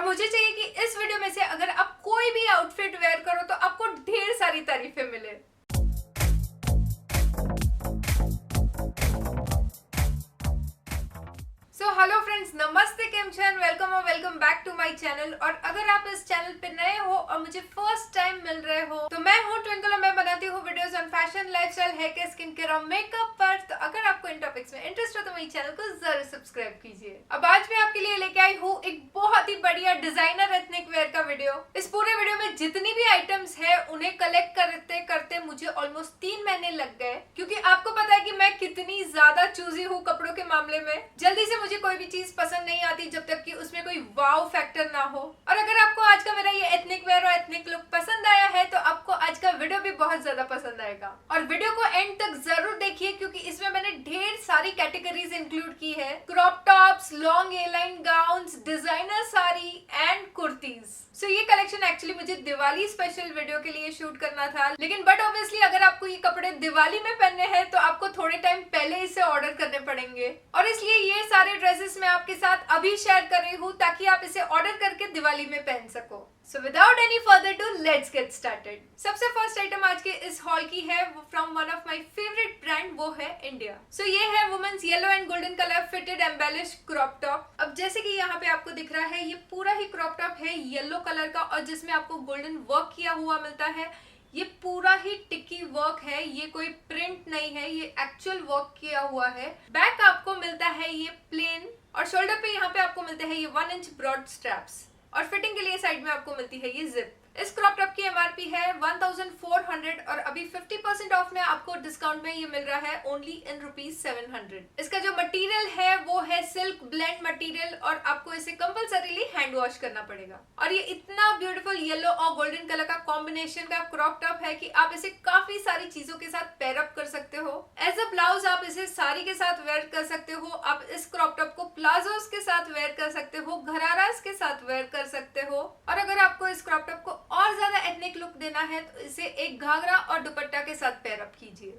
मुझे चाहिए कि इस वीडियो में से अगर आप कोई भी आउटफिट वेयर करो तो आपको ढेर सारी तारीफें मिले। हेलो फ्रेंड्स, नमस्ते, केम छन, वेलकम और welcome back to my channel. और अगर आप इस चैनल पे नए हो और मुझे फर्स्ट टाइम मिल रहे हो तो मैं हूँ ट्विंकल और मैं बनाती हूँ videos on fashion, lifestyle, hair care, skin care और मेकअप पर। तो अगर आपको इन टॉपिक्स में इंटरेस्ट हो तो मेरे चैनल को जरूर सब्सक्राइब कीजिए। अब आज मैं आपके लिए लेके आई हूँ एक बहुत ही बढ़िया डिजाइनर एथनिक वेयर का वीडियो। इस पूरे वीडियो में जितनी भी आइटम्स है उन्हें कलेक्ट करते करते मुझे ऑलमोस्ट 3 महीने लग गए, क्योंकि आपको पता है कि मैं कितनी ज्यादा चूजी हूँ कपड़ों के मामले में। जल्दी से मुझे कोई भी चीज पसंद नहीं आती जब तक कि उसमें कोई वाव फैक्टर ना हो। और अगर आपको आज का मेरा ये एथनिक वेयर और एथनिक लुक पसंद आया है तो आपको आज का वीडियो भी बहुत ज्यादा पसंद आएगा। और वीडियो को एंड तक जरूर देखिए, क्योंकि इसमें मैंने ढेर सारी कैटेगरीज इंक्लूड की है। Crop tops, long a line gowns, designer sari and kurtis. So ये कलेक्शन एक्चुअली मुझे दिवाली स्पेशल वीडियो के लिए शूट करना था, लेकिन बट ऑब्वियसली अगर आपको ये कपड़े दिवाली में पहनने हैं तो आपको थोड़े टाइम पहले इसे ऑर्डर करने पड़ेंगे। और इसलिए ये सारे ड्रेसेस मैं आपके साथ अभी शेयर कर रही हूँ ताकि आप इसे ऑर्डर करके दिवाली में पहन सको। So without any further do, let's get started. सबसे फर्स्ट आइटम आज के इस हॉल की है from one of my favourite brand, वो है इंडिया। सो ये है women's yellow and golden colour fitted embellish crop top. अब जैसे कि यहाँ पे आपको दिख रहा है, ये पूरा ही क्रॉप टॉप है येलो कलर का और जिसमें आपको गोल्डन वर्क किया हुआ मिलता है। ये पूरा ही टिक्की वर्क है, ये कोई प्रिंट नहीं है, ये एक्चुअल वर्क किया हुआ है। बैक आपको मिलता है ये प्लेन और शोल्डर पे यहाँ पे आपको मिलते हैं ये 1 इंच ब्रॉड स्ट्रैप्स और फिटिंग के लिए साइड में आपको मिलती है ये जिप। इस क्रॉप टॉप की एमआरपी है 1400 और अभी 50% ऑफ में आपको डिस्काउंट में ये मिल रहा है ओनली इन ₹700। इसका जो मटेरियल है वो है सिल्क ब्लेंड मटेरियल और आपको इसे कंपलसरीली हैंड वॉश करना पड़ेगा। और ये इतना ब्यूटीफुल येलो और गोल्डन कलर का कॉम्बिनेशन का क्रॉप टॉप है कि आप इसे काफी सारी चीजों के साथ पेयर अप कर सकते हो। एज अ ब्लाउज आप इसे साड़ी के साथ वेयर कर सकते हो। आप इस क्रॉप टॉप को प्लाजोस के साथ वेयर कर सकते हो, घरारास के साथ वेयर कर सकते हो। और अगर आपको इस क्रॉप टॉप को और ज्यादा एथनिक लुक देना है तो इसे एक घाघरा और दुपट्टा के साथ पेयर अप कीजिए।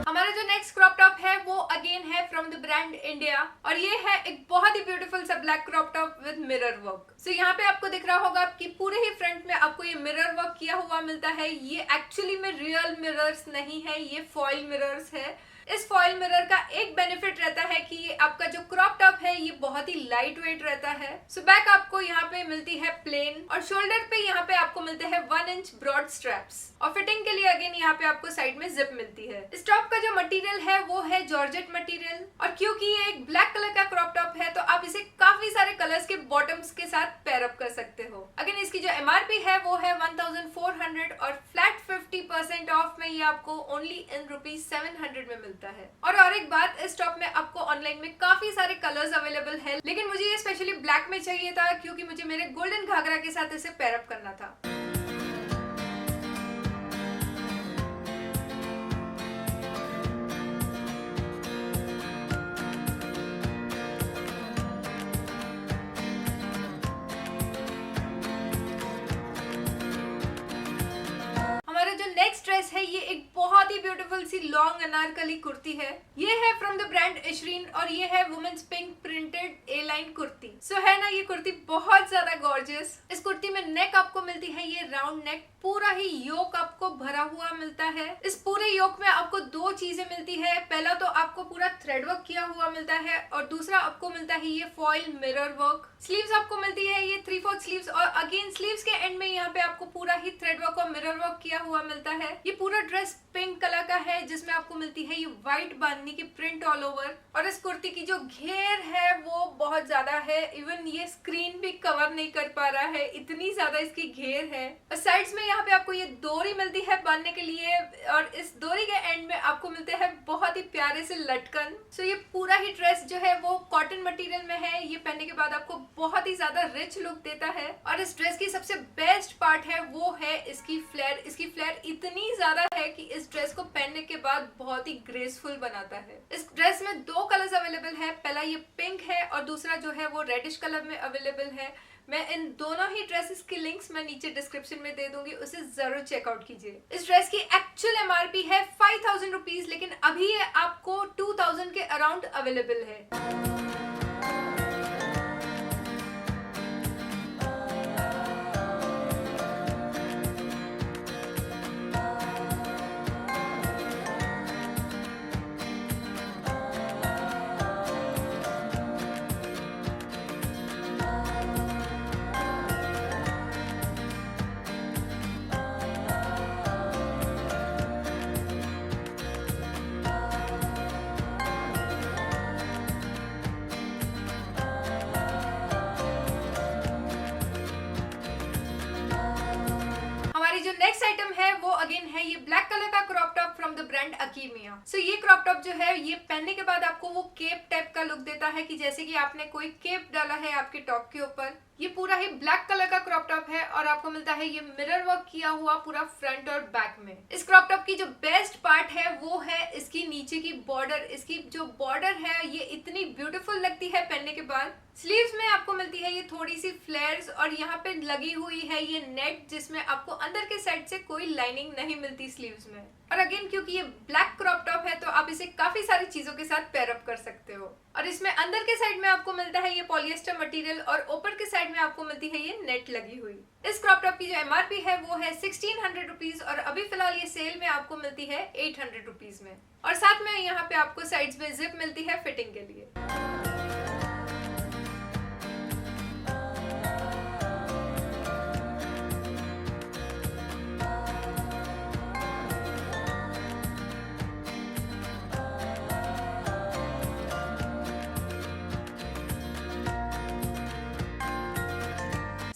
हमारा जो नेक्स्ट क्रॉप टॉप है वो अगेन है फ्रॉम द ब्रांड इंडिया और ये है एक बहुत ही ब्यूटीफुल सा black crop top with mirror work. So यहाँ पे आपको दिख रहा होगा कि पूरे ही फ्रंट में आपको ये मिरर वर्क किया हुआ मिलता है। ये एक्चुअली में रियल मिरर्स नहीं है, ये फॉइल मिरर्स है। इस फॉइल मिरर का एक बेनिफिट रहता है कि ये आपका जो क्रॉप टॉप है ये बहुत ही लाइट वेट रहता है। सो बैक आपको यहाँ पे मिलती है प्लेन और शोल्डर पे यहाँ पे आपको मिलते हैं 1 इंच ब्रॉड स्ट्रैप्स और फिटिंग के लिए अगेन यहाँ पे आपको साइड में जिप मिलती है। इस टॉप का जो मटेरियल है वो है जॉर्जेट मटेरियल और क्योंकि ये एक ब्लैक कलर का क्रॉप टॉप है तो आप इसे काफी सारे कलर्स के बॉटम्स के साथ पेयर अप कर सकते हो। अगेन इसकी जो एमआरपी है वो है 1400 और फ्लैट 50% ऑफ में ये आपको ओनली इन ₹700 में मिलता है। और एक बात, इस टॉप में आपको ऑनलाइन में काफी सारे कलर्स अवेलेबल है, लेकिन मुझे ये स्पेशली ब्लैक में चाहिए था क्योंकि मुझे मेरे गोल्डन घाघरा के साथ इसे पेयर अप करना था। नेक्स्ट ड्रेस है ये एक बहुत ही ब्यूटीफुल सी लॉन्ग अनारकली कुर्ती है। ये है फ्रॉम द ब्रांड इशरीन और ये है वुमेन्स पिंक प्रिंटेड ए लाइन कुर्ती। सो है ना ये कुर्ती बहुत ज्यादा गॉर्जियस। इस कुर्ती में नेक आपको मिलती है ये राउंड नेक, पूरा ही योक आपको भरा हुआ मिलता है। इस पूरे योक में आपको 2 चीजें मिलती है। पहला तो आपको पूरा थ्रेड वर्क किया हुआ मिलता है और दूसरा आपको मिलता है ये फॉइल मिरर वर्क। स्लीव्स आपको मिलती है ये 3/4 स्लीव्स और अगेन स्लीव्स के एंड में यहाँ पे आपको पूरा ही थ्रेड वर्क और मिरर वर्क किया हुआ मिलता है। ये पूरा ड्रेस पिंक कलर का है जिसमें आपको मिलती है ये व्हाइट बांधनी की प्रिंट ऑल ओवर। और इस कुर्ती की जो घेर है वो बहुत ज्यादा है, इवन ये स्क्रीन भी कवर नहीं कर पा रहा है, इतनी ज्यादा इसकी घेर है। और साइड्स में यहाँ पे आपको ये डोरी मिलती है बांधने के लिए और इस डोरी के एंड में आपको मिलते हैं बहुत ही प्यारे से लटकन। सो ये पूरा ही ड्रेस जो है वो कॉटन मटेरियल में है। ये पहनने के बाद आपको बहुत ही ज्यादा रिच लुक देता है। और इस ड्रेस की सबसे बेस्ट पार्ट है वो है इसकी फ्लेयर। इसकी फ्लेयर इतनी ज्यादा है कि इस ड्रेस को पहनने के बाद बहुत ही ग्रेसफुल बनाता है। इस ड्रेस में 2 कलर्स अवेलेबल है, पहला ये पिंक है और दूसरा जो है वो रेडिश कलर में अवेलेबल है। मैं इन दोनों ही ड्रेसेस की लिंक्स मैं नीचे डिस्क्रिप्शन में दे दूंगी, उसे जरूर चेकआउट कीजिए। इस ड्रेस की एक्चुअल एमआरपी है 5000 रुपीज, लेकिन अभी ये आपको 2000 के अराउंड अवेलेबल है। जो नेक्स्ट आइटम है वो अगेन है ये ब्लैक कलर का crop top from the brand Akimia. So ये क्रॉप टॉप जो है ये पहनने के बाद आपको वो केप टाइप का लुक देता है कि जैसे कि आपने कोई केप डाला है आपके टॉप के ऊपर। ये पूरा ही ब्लैक कलर का क्रॉप टॉप है और आपको मिलता है ये मिरर वर्क किया हुआ पूरा फ्रंट और बैक में। इस क्रॉप टॉप की जो बेस्ट पार्ट है वो है इसकी नीचे की बॉर्डर। इसकी जो बॉर्डर है ये इतनी ब्यूटीफुल लगती है पहनने के बाद। स्लीव्स में आपको मिलती है ये थोड़ी सी फ्लेयर्स और यहाँ पे लगी हुई है ये नेट, जिसमें आपको अंदर के साइड से कोई लाइनिंग नहीं मिलती स्लीव्स में। और अगेन क्योंकि ये ब्लैक क्रॉप टॉप है तो आप इसे काफी सारी चीजों के साथ पेयर अप कर सकते हो। और इसमें अंदर के साइड में आपको मिलता है ये पॉलिएस्टर मटेरियल और ऊपर के साइड में आपको मिलती है ये नेट लगी हुई। इस क्रॉप टॉप की जो एमआरपी है वो है 1600 रुपीज और अभी फिलहाल ये सेल में आपको मिलती है 800 रुपीज में। और साथ में यहाँ पे आपको साइड्स में जिप मिलती है फिटिंग के लिए।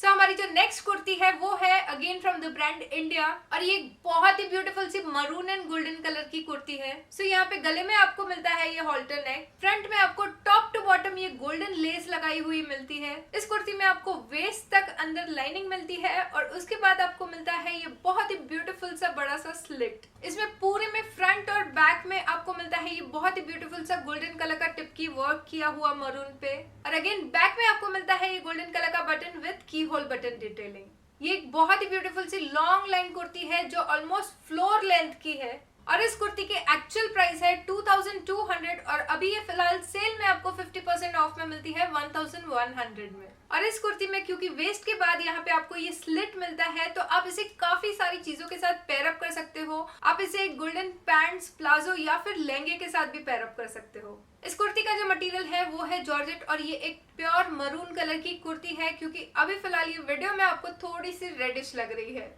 हमारी जो नेक्स्ट कुर्ती है वो है again from the brand India और ये बहुत ही ब्यूटीफुल सी मरून एंड गोल्डन कलर की कुर्ती है। सो यहाँ पे गले में आपको मिलता है ये हॉल्टर नेक, फ्रंट में आपको टॉप टू बॉटम ये गोल्डन लेस लगाई हुई मिलती है। इस कुर्ती में आपको वेस्ट तक अंदर लाइनिंग मिलती है और उसके बाद आपको मिलता है ये बहुत ही ब्यूटीफुल सा बड़ा सा स्लिट। इसमें पूरे में फ्रंट और बैक में आपको मिलता है ये बहुत ही ब्यूटीफुल सा गोल्डन कलर का टिप की वर्क किया हुआ मरून पे। और अगेन बैक में आपको मिलता है ये गोल्डन कलर का बटन विद की होल बटन डिटेलिंग। ये एक बहुत ही ब्यूटीफुल सी लॉन्ग लाइन कुर्ती है जो ऑलमोस्ट फ्लोर लेंथ की है और इस कुर्ती के एक्चुअल प्राइस है 2200 और अभी ये फिलहाल सेल में आपको 50% ऑफ में मिलती है 1100 में। और इस कुर्ती में क्योंकि वेस्ट के बाद यहाँ पे आपको ये स्लिट मिलता है तो आप इसे काफी सारी चीजों के साथ पेयर अप कर सकते हो। आप इसे एक गोल्डन पैंट्स, प्लाजो या फिर लहंगे के साथ भी पेयर अप कर सकते हो। इस कुर्ती का जो मटेरियल है वो है जॉर्जेट और ये एक प्योर मरून कलर की कुर्ती है क्योंकि अभी फिलहाल ये वीडियो में आपको थोड़ी सी रेडिश लग रही है।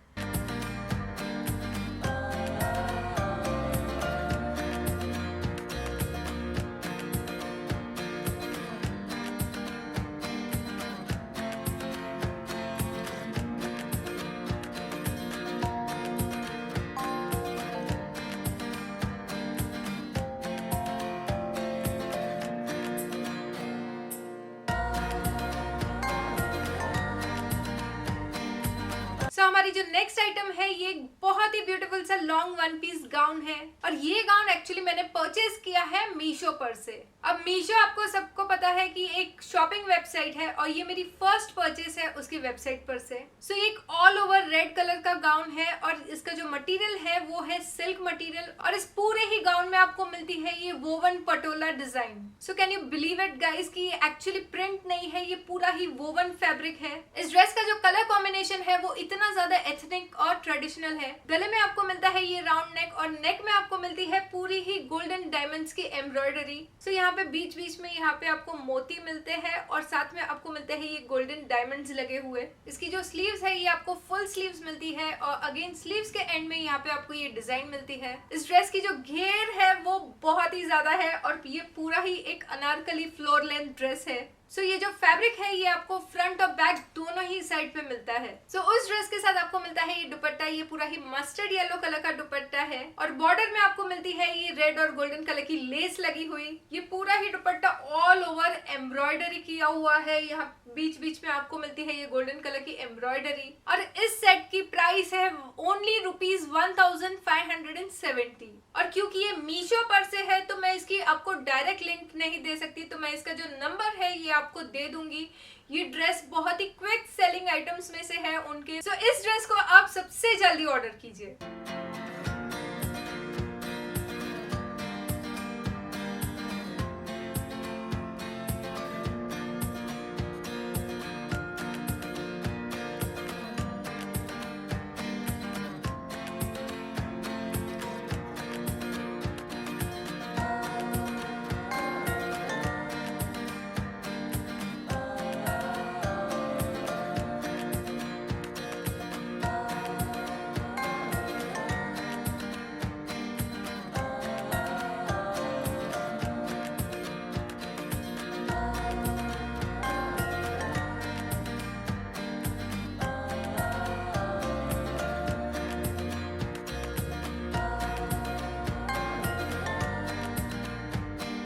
हमारी जो नेक्स्ट आइटम है ये बहुत ही ब्यूटीफुल सा लॉन्ग वन पीस गाउन है और ये गाउन एक्चुअली मैंने परचेज किया है मीशो पर से। अब मीशो आपको सबको पता है कि एक शॉपिंग वेबसाइट है और ये मेरी फर्स्ट परचेज है उसकी वेबसाइट पर से। सो एक ऑल ओवर रेड कलर का गाउन है और इसका जो मटेरियल है वो है सिल्क मटेरियल और इस पूरे ही गाउन में आपको मिलती है ये woven Patola design. So can you believe it guys कि ये एक्चुअली प्रिंट नहीं है, ये पूरा ही वोवन फैब्रिक है। इस ड्रेस का जो कलर कॉम्बिनेशन है वो इतना ज्यादा एथनिक और ट्रेडिशनल है। गले में आपको मिलता है ये राउंड नेक और नेक में आपको मिलती है पूरी ही गोल्डन डायमंड्स की एम्ब्रॉयडरी। सो यहाँ पे बीच बीच में यहाँ पे आपको मोती मिलते हैं और साथ में आपको मिलते हैं ये गोल्डन डायमंड्स लगे हुए। इसकी जो स्लीव्स है ये आपको फुल स्लीव्स मिलती है और अगेन स्लीव्स के एंड में यहाँ पे आपको ये डिजाइन मिलती है। इस ड्रेस की जो घेर है वो बहुत ही ज्यादा है और ये पूरा ही एक अनारकली फ्लोर लेंथ ड्रेस है। सो ये जो फैब्रिक है ये आपको फ्रंट और बैक दोनों ही साइड पे मिलता है। सो उस ड्रेस के साथ आपको मिलता है ये दुपट्टा, ये पूरा ही मस्टर्ड येलो कलर का दुपट्टा है और बॉर्डर में आपको मिलती है ये रेड और गोल्डन कलर की लेस लगी हुई। ये पूरा ही दुपट्टा ऑल ओवर एम्ब्रॉयडरी किया हुआ है, यहाँ बीच बीच में आपको मिलती है ये गोल्डन कलर की एम्ब्रॉयडरी और इस सेट की प्राइस है ओनली ₹1570। और क्योंकि ये मीशो पर से है तो मैं इसकी आपको डायरेक्ट लिंक नहीं दे सकती, तो मैं इसका जो नंबर है ये आपको दे दूंगी। ये ड्रेस बहुत ही क्विक सेलिंग आइटम्स में से है उनके, सो इस ड्रेस को आप सबसे जल्दी ऑर्डर कीजिए।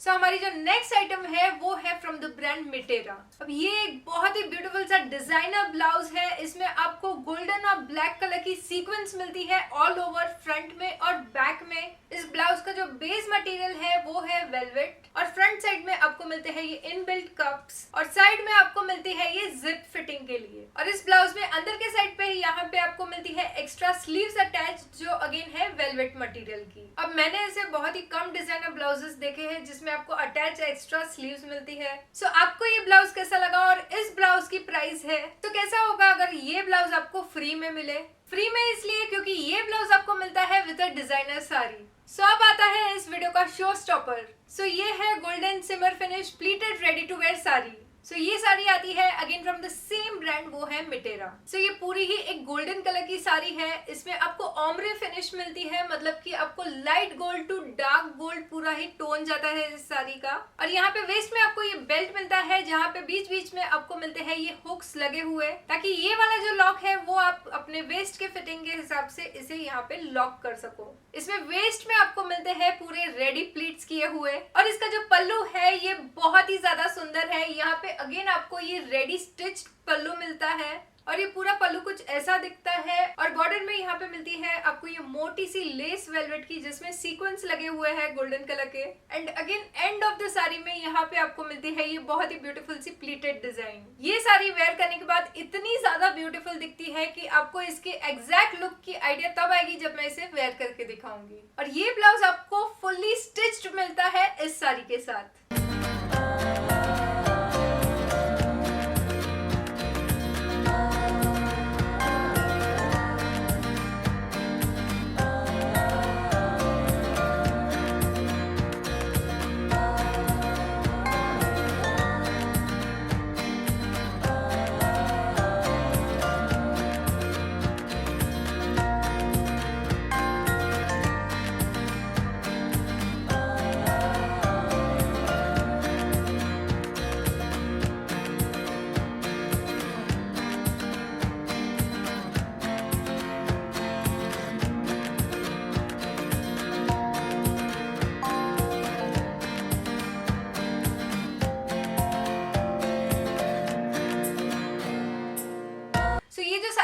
हमारी जो नेक्स्ट आइटम है वो है फ्रॉम द ब्रांड मिटेरा। अब ये एक बहुत ही ब्यूटीफुल सा डिजाइनर ब्लाउज है। इसमें आपको गोल्डन और ब्लैक कलर की सीक्वेंस मिलती है ऑल ओवर फ्रंट में और बैक में। इस ब्लाउज का जो बेस मटेरियल है वो है वेलवेट और फ्रंट साइड में आपको मिलते हैं ये इनबिल्ट कप्स और साइड में आपको मिलती है ये जिप फिटिंग के लिए। और इस ब्लाउज में अंदर के साइड पे यहाँ पे आपको मिलती है एक्स्ट्रा स्लीव्स अटैच जो अगेन है वेलवेट मटेरियल की। अब मैंने ऐसे बहुत ही कम डिजाइनर ब्लाउजेस देखे हैं जिसमें आपको अटैच एक्स्ट्रा स्लीव्स मिलती है। सो आपको ये ब्लाउज कैसा लगा और इस ब्लाउज की प्राइस है तो कैसा होगा अगर ये ब्लाउज आपको फ्री में मिले? फ्री में इसलिए क्योंकि ये ब्लाउज आपको मिलता है विद अ डिजाइनर साड़ी। सो अब आता है इस वीडियो का शो स्टॉपर। सो ये है golden shimmer finish pleated ready to wear sari. So ये साड़ी आती है again from the same brand, वो है मिटेरा। सो ये पूरी ही एक गोल्डन कलर की साड़ी है। इसमें आपको ऑमरे फिनिश मिलती है, मतलब कि आपको light gold to dark gold पूरा ही टोन जाता है इस साड़ी का। और यहाँ पे वेस्ट में आपको ये बेल्ट मिलता है जहाँ पे बीच बीच में आपको मिलते हैं ये हुक्स लगे हुए, ताकि ये वाला जो लॉक है वो आप अपने वेस्ट के फिटिंग के हिसाब से इसे यहाँ पे लॉक कर सको। इसमें वेस्ट में आपको मिलते हैं पूरे रेडी प्लीट्स किए हुए और इसका जो पल्लू है ये बहुत ही ज्यादा सुंदर है। यहाँ पे अगेन आपको ये रेडी स्टिच्ड पल्लू मिलता है और ये पूरा पल्लू कुछ ऐसा दिखता है। और बॉर्डर में यहाँ पे मिलती है आपको ये मोटी सी लेस वेलवेट की जिसमें सीक्वेंस लगे हुए हैं गोल्डन कलर के। And again end of the sari में यहाँ पे आपको मिलती है ये बहुत ही ब्यूटीफुल सी प्लीटेड डिजाइन। ये साड़ी वेयर करने के बाद इतनी ज्यादा ब्यूटीफुल दिखती है कि आपको इसके एग्जैक्ट लुक की आइडिया तब आएगी जब मैं इसे वेयर करके दिखाऊंगी। और ये ब्लाउज आपको फुल्ली स्टिच्ड मिलता है इस साड़ी के साथ।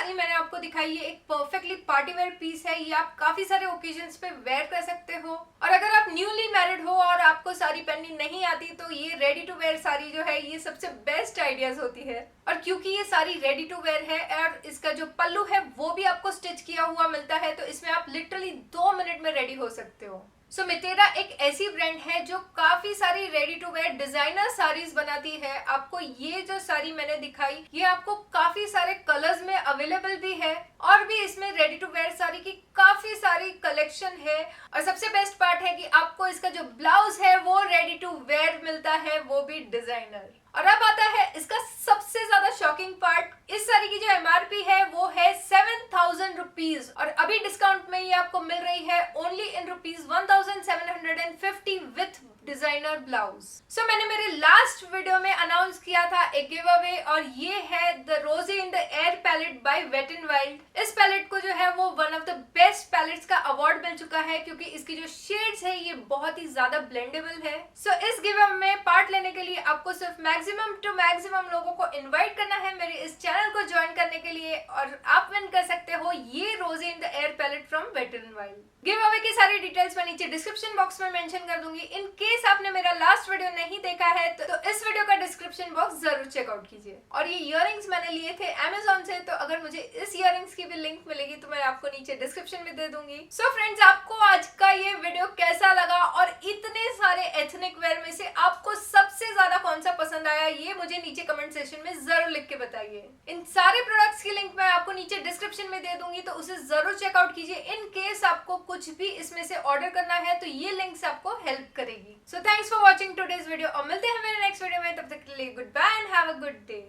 मैंने आपको दिखाई ये एक परफेक्टली पार्टी वेयर पीस है। ये आप काफी सारे ओकेजन्स पे वेयर कर सकते हो। और अगर आप न्यूली मैरिड हो और आपको साड़ी पहननी नहीं आती तो ये रेडी टू वेयर साड़ी जो है ये सबसे बेस्ट आइडियाज होती है। और क्योंकि ये साड़ी रेडी टू वेयर है और इसका जो पल्लू है वो भी आपको स्टिच किया हुआ मिलता है तो इसमें आप लिटरली 2 मिनट में रेडी हो सकते हो। सो मिटेरा एक ऐसी ब्रांड है जो काफी सारी ready to wear designer sarees बनाती है। आपको ये जो साड़ी मैंने दिखाई ये आपको काफी सारे कलर्स में अवेलेबल भी है और भी इसमें रेडी टू वेयर साड़ी की काफी सारी कलेक्शन है। और सबसे बेस्ट पार्ट है कि आपको इसका जो ब्लाउज है वो रेडी टू वेयर मिलता है, वो भी डिजाइनर। और अब आता है इसका सबसे ज्यादा शॉकिंग पार्ट। इस साड़ी की जो एमआरपी है वो है 7000 रुपीज और अभी डिस्काउंट में ये आपको मिल रही है only in ₹1750 with designer blouse. So मैंने मेरे लास्ट वीडियो में अनाउंस किया था एक गिव अवे और ये है the rose in the air palette by wet and wild. इस पैलेट को जो है वो one of the best palettes का अवार्ड मिल चुका है क्योंकि इसकी जो शेड्स है ये बहुत ही ज्यादा ब्लेंडेबल है। सो इस गिव अवे में पार्ट लेने के लिए आपको सिर्फ मैक्सिमम टू मैक्सिमम लोगों को इन्वाइट करना है मेरे इस चैनल को ज्वाइन करने के लिए और आप विन कर सकते हो ये rose in the air palette from wet wet in wild. Giveaway की सारी डिटेल्स मैं नीचे डिस्क्रिप्शन बॉक्स में मेंशन कर दूंगी। इन केस आपने मेरा लास्ट वीडियो नहीं देखा है तो इस वीडियो का डिस्क्रिप्शन बॉक्स जरूर चेकआउट कीजिए। और ये इयररिंग्स मैंने लिए थे Amazon से, तो अगर मुझे इस इयररिंग्स की भी लिंक मिलेगी तो मैं आपको नीचे डिस्क्रिप्शन में दे दूंगी। सो फ्रेंड्स, आपको आज का ये वीडियो कैसा लगा और इतने सारे एथनिक वेयर में से आपको सबसे ज्यादा कौन सा पसंद आया, ये मुझे नीचे कमेंट सेक्शन में जरूर लिख के बताइए। इन सारे प्रोडक्ट्स की लिंक मैं आपको नीचे डिस्क्रिप्शन में दे दूंगी, तो उसे जरूर चेकआउट कीजिए। इन केस आपको कुछ भी इसमें से ऑर्डर करना है तो ये लिंक्स आपको हेल्प करेगी। So thanks for watching today's video और मिलते हैं मेरे नेक्स्ट वीडियो में। तब तक के लिए goodbye and have a good day.